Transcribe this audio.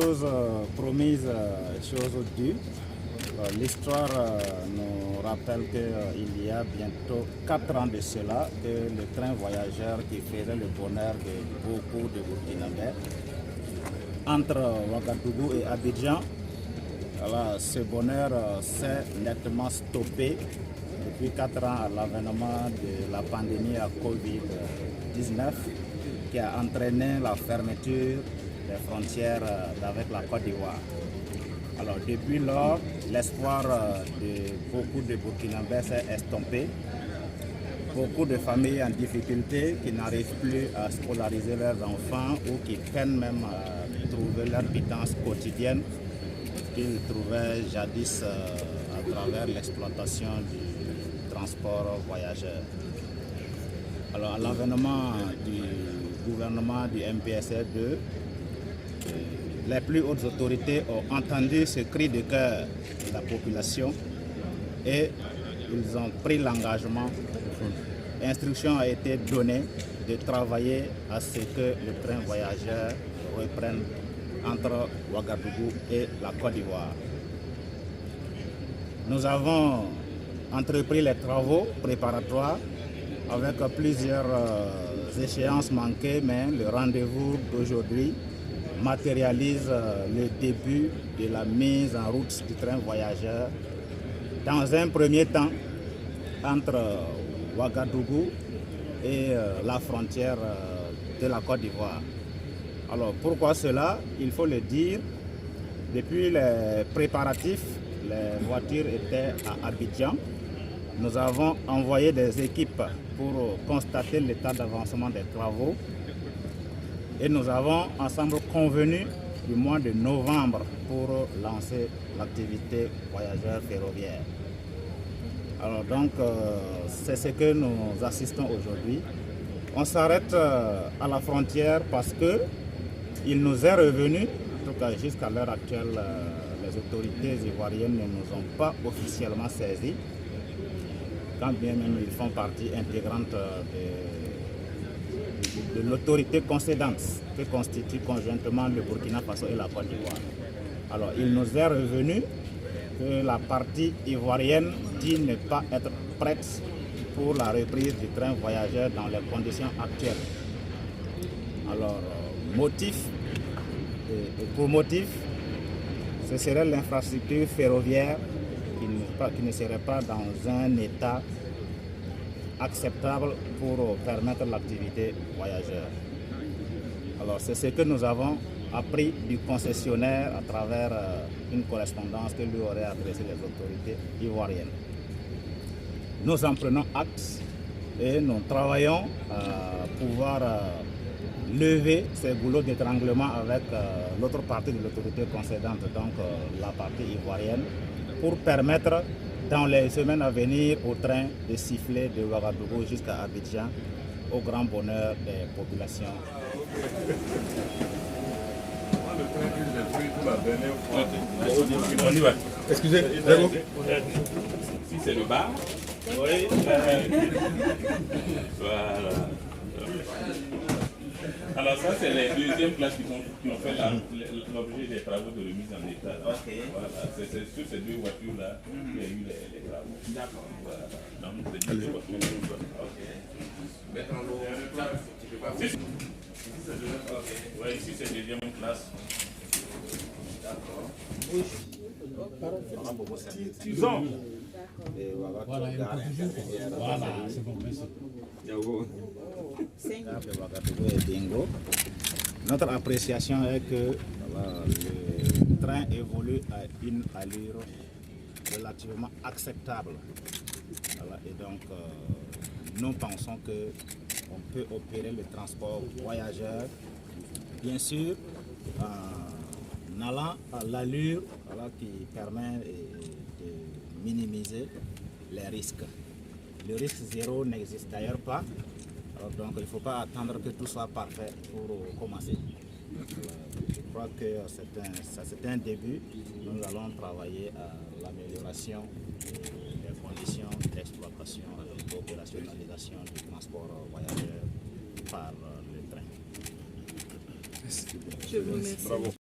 chose promise, chose due. L'histoire nous rappelle qu'il y a bientôt 4 ans de cela que le train voyageur qui faisait le bonheur de beaucoup de Burkinabés entre Ouagadougou et Abidjan, ce bonheur s'est nettement stoppé depuis 4 ans à l'avènement de la pandémie à Covid-19 qui a entraîné la fermeture des frontières avec la Côte d'Ivoire. Alors depuis lors, l'espoir de beaucoup de Burkinabés s'est estompé. Beaucoup de familles en difficulté qui n'arrivent plus à scolariser leurs enfants ou qui peinent même à trouver leur pitance quotidienne qu'ils trouvaient jadis à travers l'exploitation du transport voyageur. Alors à l'avènement du gouvernement du MPSR2, les plus hautes autorités ont entendu ce cri de cœur de la population et ils ont pris l'engagement. Instruction a été donnée de travailler à ce que le train voyageur reprenne entre Ouagadougou et la Côte d'Ivoire. Nous avons entrepris les travaux préparatoires avec plusieurs échéances manquées, mais le rendez-vous d'aujourd'hui matérialise le début de la mise en route du train voyageur dans un premier temps entre Ouagadougou et la frontière de la Côte d'Ivoire. Alors pourquoi cela? Il faut le dire, depuis les préparatifs, les voitures étaient à Abidjan. Nous avons envoyé des équipes pour constater l'état d'avancement des travaux. Et nous avons ensemble convenu du mois de novembre pour lancer l'activité voyageur ferroviaire. Alors donc, c'est ce que nous assistons aujourd'hui. On s'arrête à la frontière parce que il nous est revenu, en tout cas jusqu'à l'heure actuelle, les autorités ivoiriennes ne nous ont pas officiellement saisis, quand bien même ils font partie intégrante de l'autorité concédante que constitue conjointement le Burkina Faso et la Côte d'Ivoire. Alors il nous est revenu que la partie ivoirienne dit ne pas être prête pour la reprise du train voyageur dans les conditions actuelles. Alors motif, et pour motif, ce serait l'infrastructure ferroviaire qui ne serait pas dans un état acceptable pour permettre l'activité voyageur. Alors c'est ce que nous avons appris du concessionnaire à travers une correspondance que lui auraient adressée les autorités ivoiriennes. Nous en prenons acte et nous travaillons à pouvoir lever ces boulots d'étranglement avec l'autre partie de l'autorité concédante, donc la partie ivoirienne, pour permettre dans les semaines à venir au train de siffler de Ouagadougou jusqu'à Abidjan, au grand bonheur des populations. On y va. Excusez, Si c'est le bar. Oui. Voilà. Alors ça, c'est les deuxièmes classes qui ont fait l'objet des travaux de remise en état. Okay. Voilà. C'est sur ces deux voitures-là qu'il y a eu les travaux. D'accord. Voilà. Donc, c'est deux voitures. Oui, ici c'est deuxième classe. D'accord. Voilà, c'est bon, merci. Notre appréciation est que le train évolue à une allure relativement acceptable. Et donc, nous pensons qu'on peut opérer le transport voyageur, bien sûr, en allant à l'allure qui permet de minimiser les risques. Le risque zéro n'existe d'ailleurs pas, donc il ne faut pas attendre que tout soit parfait pour commencer. Je crois que c'est un début. Nous allons travailler à l'amélioration des conditions d'exploitation et d'opérationnalisation du transport voyageur par le train. Je vous remercie. Bravo.